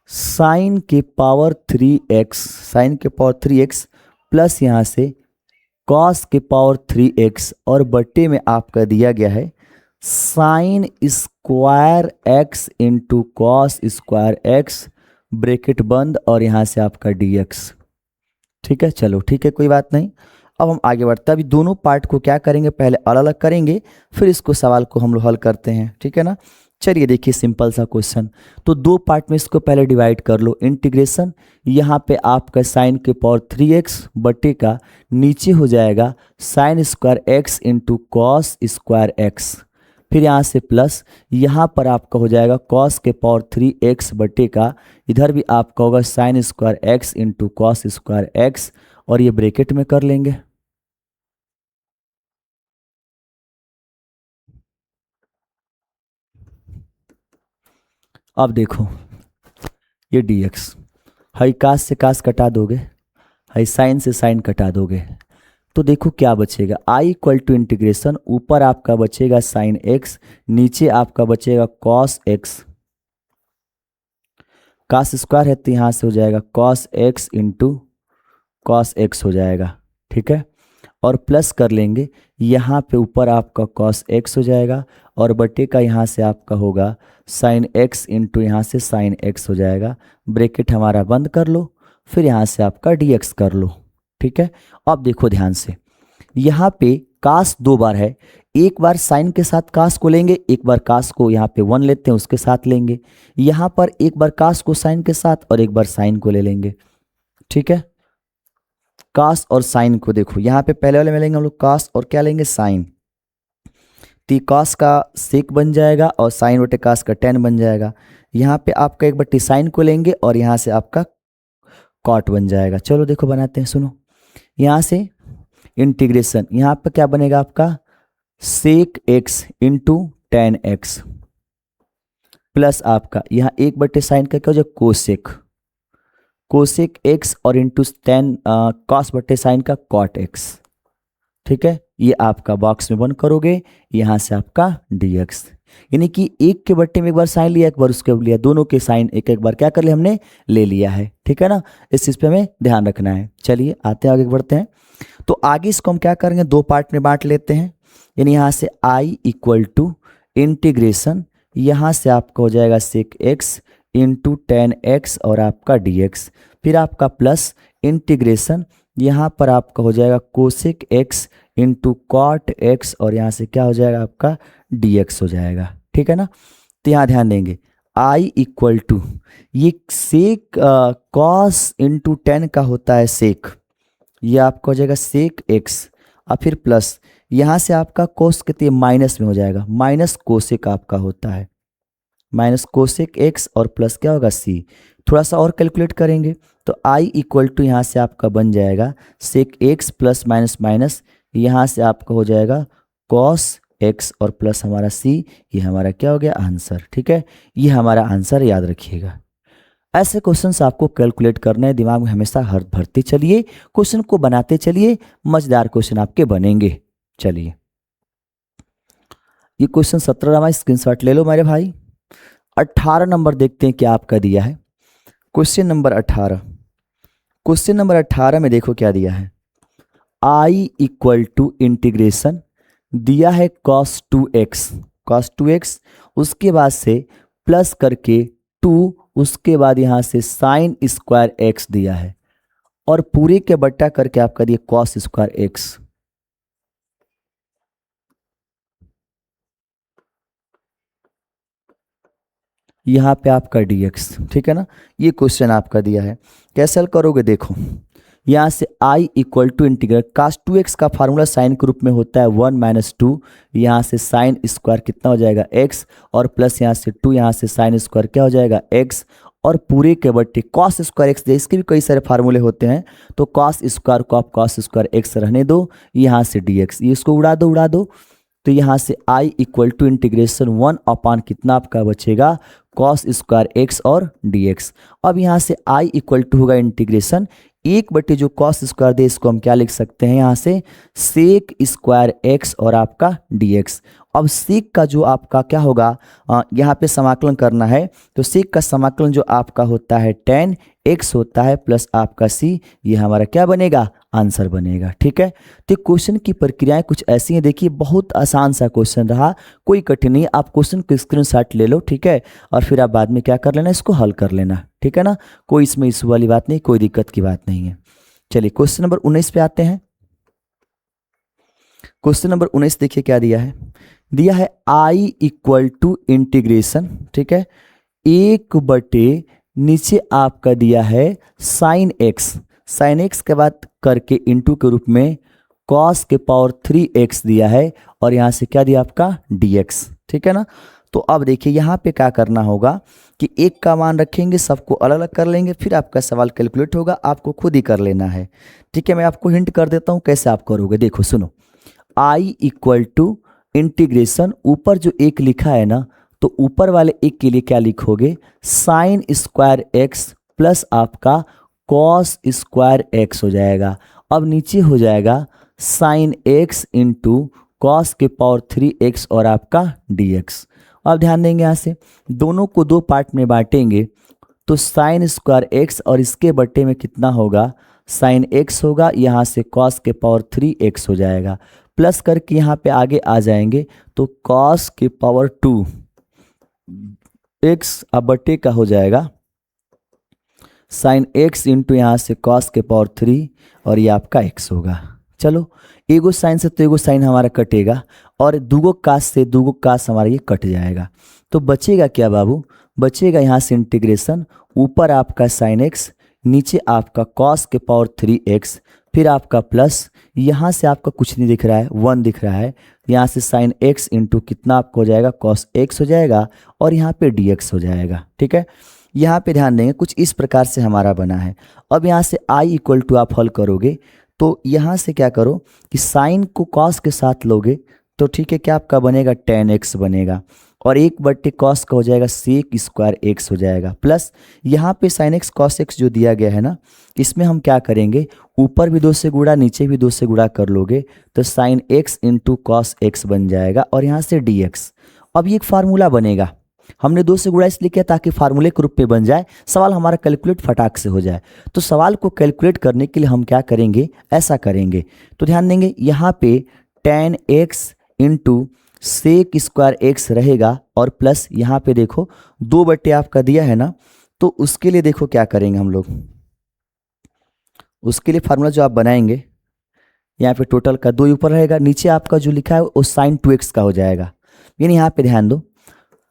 साइन के पावर 3x, साइन के पावर 3x प्लस यहाँ से कॉस के पावर 3x और बटे में आपका दिया गया है sine square x into cos square x, bracket बंद, और यहाँ से आपका dx। ठीक है, चलो ठीक है, कोई बात नहीं। अब हम आगे बढ़ते हैं, अभी दोनों पार्ट को क्या करेंगे, पहले अलग अलग करेंगे, फिर इसको सवाल को हम लोग हल करते हैं। ठीक है ना, चलिए देखिए सिंपल सा क्वेश्चन, तो दो पार्ट में इसको पहले डिवाइड कर लो। इंटीग्रेशन यहाँ पे आपका साइन के पावर 3x बटे का नीचे हो जाएगा sine square x into cos square x, फिर यहाँ से प्लस, यहाँ पर आपका हो जाएगा कॉस के पावर 3x बटे का, इधर भी आपका होगा sine square x into cos square x, और ये ब्रैकेट में कर लेंगे। अब देखो ये dx, हाई कास से कास कटा दोगे, हाई साइन से साइन कटा दोगे, तो देखो क्या बचेगा, i इक्वल टू इंटीग्रेशन, ऊपर आपका बचेगा साइन x, नीचे आपका बचेगा कॉस x, कास स्क्वायर है तो यहाँ से हो जाएगा cos x into cos x हो जाएगा। ठीक है, और प्लस कर लेंगे, यहाँ पे ऊपर आपका कॉस x हो जाएगा और बटे का यहाँ से आपका होगा साइन x इंटू यहाँ से साइन x हो जाएगा, ब्रैकेट हमारा बंद कर लो, फिर यहाँ से आपका dx कर लो। ठीक है, अब देखो ध्यान से, यहाँ पे कास दो बार है, एक बार साइन के साथ कास को लेंगे, एक बार कास को यहाँ पे 1 लेते हैं उसके साथ लेंगे, यहाँ पर एक बार कास को साइन के साथ और एक बार साइन को ले लेंगे। ठीक है, कास और साइन को देखो, यहाँ पे पहले वाले में लेंगे हम लोग कास और क्या लेंगे, साइन, तो कॉस का सेक बन जाएगा और साइन बटे कॉस का टेन बन जाएगा। यहाँ पे आपका एक बट्टी साइन को लेंगे और यहाँ से आपका कॉट बन जाएगा। चलो देखो बनाते हैं, सुनो। यहाँ से इंटीग्रेशन, यहाँ पे क्या बनेगा आपका sec x into tan x plus आपका यहाँ एक बट्टे साइन का क्या हो जाएगा कोसेक, कोसेक एक्स और इंटू टेन कॉस बट्टे साइन का कॉट एक्स। ठीक है, ये आपका बॉक्स में बंद करोगे, यहाँ से आपका dx, यानी कि एक के बट्टे में एक बार साइन लिया एक बार उसके लिया, दोनों के साइन एक एक बार क्या कर लिया हमने ले लिया है। ठीक है ना, इस चीज़ पे हमें ध्यान रखना है। चलिए आते हैं आगे बढ़ते हैं। तो आगे इसको हम क्या करेंगे, दो पार्ट में बांट लेते हैं। यानी यहाँ से i इक्वल टू इंटीग्रेशन, यहाँ से आपका हो जाएगा sec x into tan x और आपका dx, फिर आपका प्लस इंटीग्रेशन, यहाँ पर आपका हो जाएगा cosec x into cot x और यहाँ से क्या हो जाएगा आपका dx हो जाएगा। ठीक है ना, तो यहाँ ध्यान देंगे i इक्वल टू ये सेक कॉस इंटू टेन का होता है सेक, ये आपका हो जाएगा सेक एक्स और फिर प्लस यहाँ से आपका कोस कितने माइनस में हो जाएगा, माइनस कोसेक आपका होता है, माइनस कोसेक एक्स और प्लस क्या होगा c। थोड़ा सा और कैलकुलेट करेंगे तो i इक्वल टू यहाँ से आपका बन जाएगा sec x plus minus minus, यहाँ से आपका हो जाएगा कॉस एक्स और प्लस हमारा c, ये हमारा क्या हो गया आंसर। ठीक है, ये हमारा आंसर याद रखिएगा। ऐसे क्वेश्चंस आपको कैलकुलेट करना है, दिमाग में हमेशा हर भरते चलिए, क्वेश्चन को बनाते चलिए, मजेदार क्वेश्चन आपके बनेंगे। चलिए ये क्वेश्चन 17वां स्क्रीनशॉट ले लो मेरे भाई। 18 नंबर देखते हैं क्या आपका दिया है। क्वेश्चन नंबर 18, क्वेश्चन नंबर 18 में देखो क्या दिया है, i इक्वल टू इंटीग्रेशन दिया है cos 2x, cos 2x, उसके बाद से प्लस करके 2, उसके बाद यहाँ से साइन स्क्वायर x दिया है और पूरे के बट्टा करके आपका दिया cos स्क्वायर x। यहाँ पे आपका dx। ठीक है ना, ये क्वेश्चन आपका दिया है, कैसे हल करोगे देखो। यहाँ से i equal to integral cos 2x का फार्मूला साइन के रूप में होता है 1 माइनस 2, यहाँ से साइन स्क्वायर कितना हो जाएगा x और प्लस यहाँ से 2, यहाँ से साइन स्क्वायर क्या हो जाएगा x और पूरे के बट्टे cos स्क्वायर x दे, इसके भी कई सारे फार्मूले होते हैं, तो cos स्क्वायर को आप cos स्क्वायर x रहने दो, यहाँ से dx, ये इसको उड़ा दो, तो यहाँ से i इक्वल टू इंटीग्रेशन 1 अपान कितना आपका बचेगा cos स्क्वायर x और dx। अब यहाँ से i इक्वल टू होगा इंटीग्रेशन एक बटे जो cos स्क्वायर दे, इसको हम क्या लिख सकते हैं यहाँ से सेक स्क्वायर x और आपका dx। अब सेक का जो आपका क्या होगा, यहाँ पे समाकलन करना है, तो सेक का समाकलन जो आपका होता है tan x होता है प्लस आपका c, ये हमारा क्या बनेगा आंसर बनेगा। ठीक है, तो क्वेश्चन की प्रक्रियाएं कुछ ऐसी हैं, देखिए बहुत आसान सा क्वेश्चन रहा, कोई कठिन नहीं, आप क्वेश्चन को स्क्रीनशॉट ले लो। ठीक है, और फिर आप बाद में क्या कर लेना, इसको हल कर लेना। ठीक है ना, कोई इसमें इशू वाली बात नहीं, कोई दिक्कत की बात नहीं है। चलिए क्वेश्चन नंबर 19 पे आते हैं। क्वेश्चन नंबर 19 देखिए क्या दिया है, दिया है i इक्वल टू इंटीग्रेशन, ठीक है, एक बटे नीचे आपका दिया है साइन एक्स, साइन एक्स के बाद करके इंटू के रूप में कॉस के पावर 3x दिया है और यहाँ से क्या दिया आपका dx। ठीक है ना, तो अब देखिए यहाँ पे क्या करना होगा कि एक का मान रखेंगे, सबको अलग अलग कर लेंगे, फिर आपका सवाल कैलकुलेट होगा, आपको खुद ही कर लेना है। ठीक है, मैं आपको हिंट कर देता हूँ कैसे आप करोगे, देखो सुनो। i इक्वल टू इंटीग्रेशन, ऊपर जो एक लिखा है ना, तो ऊपर वाले एक के लिए क्या लिखोगे साइन स्क्वायर एक्स प्लस आपका कॉस स्क्वायर एक्स हो जाएगा। अब नीचे हो जाएगा साइन एक्स इंटू कॉस के पावर 3x और आपका dx। अब ध्यान देंगे यहाँ से दोनों को दो पार्ट में बांटेंगे, तो साइन स्क्वायर एक्स और इसके बट्टे में कितना होगा साइन एक्स होगा, यहाँ से कॉस के पावर 3x हो जाएगा, प्लस करके यहाँ पे आगे आ जाएंगे तो कॉस के पावर 2x अब बट्टे का हो जाएगा साइन x इंटू यहाँ से कॉस के पावर 3 और ये आपका x होगा। चलो एगो साइन से तो एगो साइन हमारा कटेगा और दूगो कास से दूगो कास हमारा ये कट जाएगा, तो बचेगा क्या बाबू, बचेगा यहाँ से इंटीग्रेशन, ऊपर आपका साइन x, नीचे आपका कॉस के पावर 3x, फिर आपका प्लस, यहाँ से आपका कुछ नहीं दिख रहा है, 1 दिख रहा है, यहाँ से साइन एक्स इंटू कितना आपको हो जाएगा, कॉस एक्स हो जाएगा, और यहाँ पे डी एक्स हो जाएगा। ठीक है, यहाँ पे ध्यान देंगे कुछ इस प्रकार से हमारा बना है। अब यहाँ से आई इक्वल टू आप हल करोगे तो यहाँ से क्या करो कि साइन को कॉस के साथ लोगे तो ठीक है, क्या आपका बनेगा, टेन एक्स बनेगा, और 1/cos कॉस का हो जाएगा सेक स्क्वायर एक्स हो जाएगा, प्लस यहाँ पे साइन एक्स कॉस एक्स जो दिया गया है ना, इसमें हम क्या करेंगे, ऊपर भी 2 से गुणा नीचे भी 2 से गुणा कर लोगे तो sine x into cos x बन जाएगा, और यहाँ से डी एक्स। अब ये एक फार्मूला बनेगा, हमने 2 से गुणा इसलिए किया ताकि फार्मूले के रूप में बन जाए, सवाल हमारा कैलकुलेट फटाक से हो जाए। तो सवाल को कैलकुलेट करने के लिए हम क्या करेंगे, ऐसा करेंगे, तो ध्यान देंगे यहाँ पे tan x into sec square x रहेगा, और प्लस यहाँ पे देखो 2 आपका दिया है ना, तो उसके लिए देखो क्या करेंगे हम लोग, उसके लिए फार्मूला जो आप बनाएंगे, यहाँ पे टोटल का 2 ऊपर रहेगा, नीचे आपका जो लिखा है वो साइन 2x का हो जाएगा, यानी यहाँ पे ध्यान दो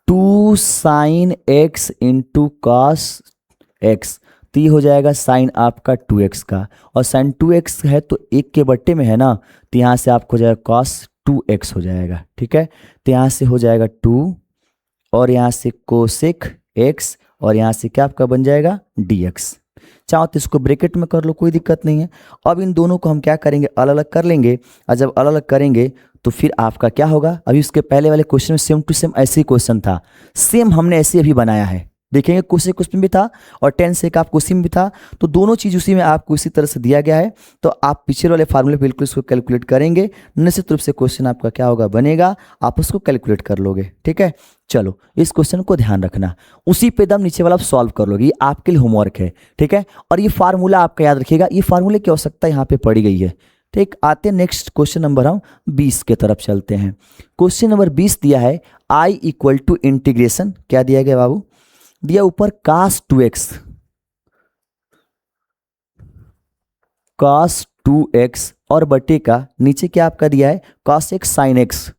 2 sine x into cos x, तो ये हो जाएगा साइन आपका 2x का, और साइन 2x है तो 1 के बट्टे में है ना, तो यहाँ से आपको हो जाएगा कॉस 2x हो जाएगा। ठीक है, तो यहाँ से हो जाएगा 2, और यहाँ से कोसेक x, और यहाँ से क्या आपका बन जाएगा dx। चाहो तो इसको ब्रैकेट में कर लो, कोई दिक्कत नहीं है। अब इन दोनों को हम क्या करेंगे, अलग अलग कर लेंगे, और जब अलग अलग करेंगे तो फिर आपका क्या होगा, अभी उसके पहले वाले क्वेश्चन में सेम टू सेम ऐसे ही क्वेश्चन था, सेम हमने ऐसे अभी बनाया है, देखेंगे कोसेक उसमें भी था और टेन सेक आपको उसी में भी था, तो दोनों चीज़ उसी में आपको इसी तरह से दिया गया है, तो आप पीछे वाले फार्मूले बिल्कुल इसको कैलकुलेट करेंगे, निश्चित रूप से क्वेश्चन आपका क्या होगा, बनेगा, आप उसको कैलकुलेट कर लोगे। ठीक है, चलो इस क्वेश्चन को ध्यान रखना, उसी पे दम नीचे वाला आप सॉल्व कर लोगे, ये आपके लिए होमवर्क है। ठीक है, और ये फार्मूला आपका याद रखिएगा, ये फार्मूले की आवश्यकता यहाँ पे पड़ी गई है। ठीक, आते हैं नेक्स्ट क्वेश्चन नंबर हम 20 के तरफ चलते हैं। क्वेश्चन नंबर 20 दिया है i इक्वल टू इंटीग्रेशन, क्या दिया गया बाबू, दिया ऊपर cos 2x, cos 2x और बटे का नीचे क्या आपका दिया है cos x sin x,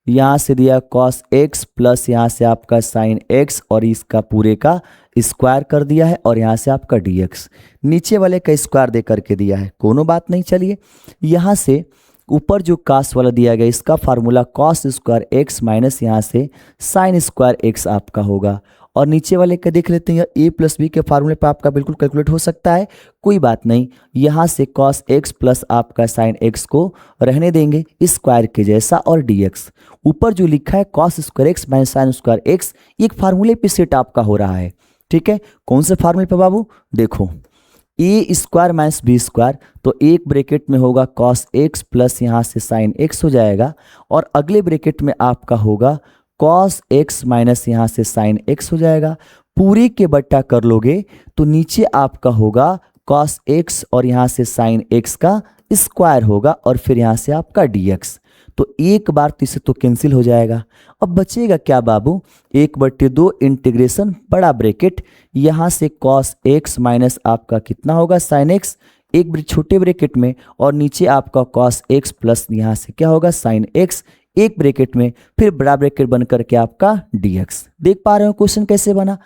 यहाँ से दिया cos x प्लस यहाँ से आपका sin x, और इसका पूरे का स्क्वायर कर दिया है, और यहाँ से आपका dx, नीचे वाले का स्क्वायर दे करके दिया है, कोनो बात नहीं। चलिए यहाँ से ऊपर जो cos वाला दिया गया, इसका formula cos square x minus यहाँ से sin स्क्वायर x आपका होगा, और नीचे वाले का देख लेते हैं, a प्लस बी के फार्मूले पर आपका बिल्कुल कैलकुलेट हो सकता है, कोई बात नहीं। यहाँ से cos x प्लस आपका sin x को रहने देंगे स्क्वायर के जैसा, और dx ऊपर जो लिखा है cos square x minus sin square x, एक फार्मूले पे सेट आपका हो रहा है। ठीक है, कौन से फार्मूले पे बाबू, देखो a square minus b square, तो एक ब्रैकेट में होगा cos x प्लस यहाँ से sin x हो जाएगा, और अगले ब्रैकेट में आपका होगा cos x माइनस यहाँ से sin x हो जाएगा, पूरे के बट्टा कर लोगे तो नीचे आपका होगा cos x और यहाँ से sin x का स्क्वायर होगा, और फिर यहाँ से आपका dx, तो एक बार तो इससे तो कैंसिल हो जाएगा। अब बचेगा क्या बाबू, 1/2 इंटीग्रेशन बड़ा ब्रैकेट, यहाँ से cos x माइनस आपका कितना होगा sin x, एक छोटे ब्रैकेट में, और नीचे आपका cos x प्लस यहाँ से क्या होगा sin x, एक ब्रैकेट में, फिर बड़ा ब्रैकेट बन करके आपका dx। देख पा रहे हो क्वेश्चन कैसे बना,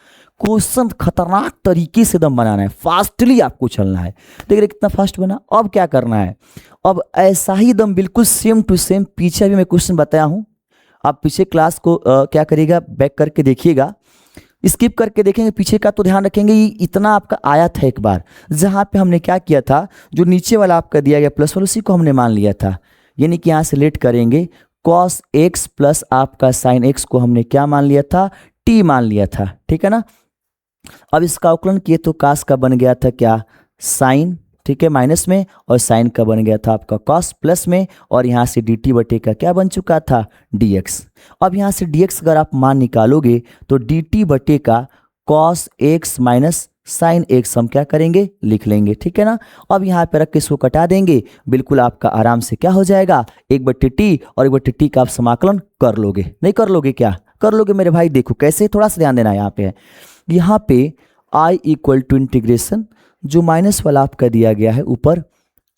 क्वेश्चन खतरनाक तरीके से दम बनाना है, फास्टली आपको चलना है। देख रहे कितना फास्ट बना। अब क्या करना है, अब ऐसा ही दम बिल्कुल सेम टू सेम, पीछे भी मैं क्वेश्चन बताया हूँ, आप पीछे क्लास को क्या करिएगा, बैक करके देखिएगा, स्किप करके देखेंगे पीछे का, तो ध्यान रखेंगे ये इतना आपका आया था एक बार, जहाँ पे हमने क्या किया था, जो नीचे वाला आपका दिया गया प्लस वाला उसी को हमने मान लिया था, यानी कि यहाँ से लेट करेंगे cos x प्लस आपका sin x को हमने क्या मान लिया था, t मान लिया था। ठीक है ना, अब इसका अवकलन किए तो cos का बन गया था क्या sin, ठीक है माइनस में, और sin का बन गया था आपका cos प्लस में, और यहाँ से dt बटे का क्या बन चुका था dx। अब यहाँ से dx अगर आप मान निकालोगे तो dt बटे का cos x minus sin x हम क्या करेंगे, लिख लेंगे। ठीक है ना, अब यहाँ पे रख के इसको कटा देंगे, बिल्कुल आपका आराम से क्या हो जाएगा, 1/t और 1/t का आप समाकलन कर लोगे, नहीं कर लोगे, क्या कर लोगे मेरे भाई, देखो कैसे, थोड़ा सा ध्यान देना यहाँ पे है, यहाँ पे i इक्वल टू इंटीग्रेशन, जो माइनस वाला आपका दिया गया है ऊपर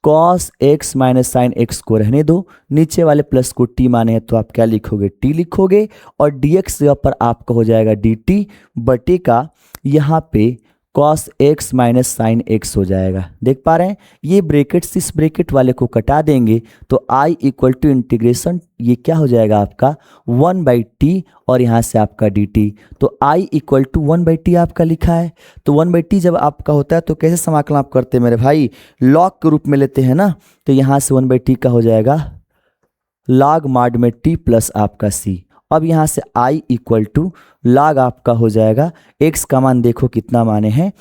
cos x minus sine x को रहने दो, नीचे वाले प्लस को t माने हैं तो आप क्या लिखोगे, t लिखोगे, और dx जगह पर आपका हो जाएगा dt बटे का यहाँ पे cos x minus sine x हो जाएगा। देख पा रहे हैं, ये ब्रैकेट इस ब्रैकेट वाले को कटा देंगे तो i इक्वल टू इंटीग्रेशन ये क्या हो जाएगा आपका 1/t और यहाँ से आपका dt। तो i इक्वल टू 1/t आपका लिखा है। तो 1/t जब आपका होता है तो कैसे समाकलन आप करते हैं मेरे भाई, लॉग के रूप में लेते हैं ना। तो यहाँ से 1/t का हो जाएगा log mod में t प्लस आपका c। अब यहाँ से i इक्वल टू log आपका हो जाएगा x का मान देखो कितना माने हैं,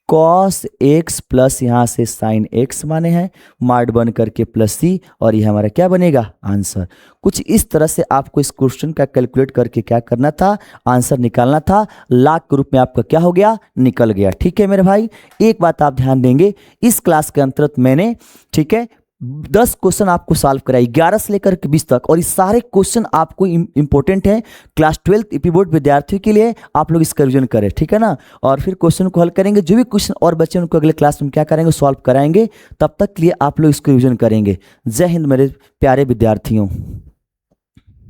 cos x प्लस यहाँ से sin x माने हैं, माड बन करके प्लस c, और ये हमारा क्या बनेगा आंसर। कुछ इस तरह से आपको इस क्वेश्चन का कैलकुलेट करके क्या करना था, आंसर निकालना था। लाख के रूप में आपका क्या हो गया, निकल गया। ठीक है मेरे भाई, एक बात आप ध्यान देंगे, इस क्लास के अंतर्गत मैंने ठीक है 10 क्वेश्चन आपको सॉल्व कराई 11 से लेकर के 20 तक, और ये सारे क्वेश्चन आपको इंपॉर्टेंट हैं क्लास 12 ईपी बोर्ड विद्यार्थियों के लिए। आप लोग इसका रिवीजन करें, ठीक है ना, और फिर क्वेश्चन को हल करेंगे। जो भी क्वेश्चन और बच्चे उनको अगले क्लास में क्या करेंगे, सॉल्व कराएंगे। तब तक के लिए आप लोग इसको रिवीजन करेंगे। जय हिंद मेरे प्यारे विद्यार्थियों।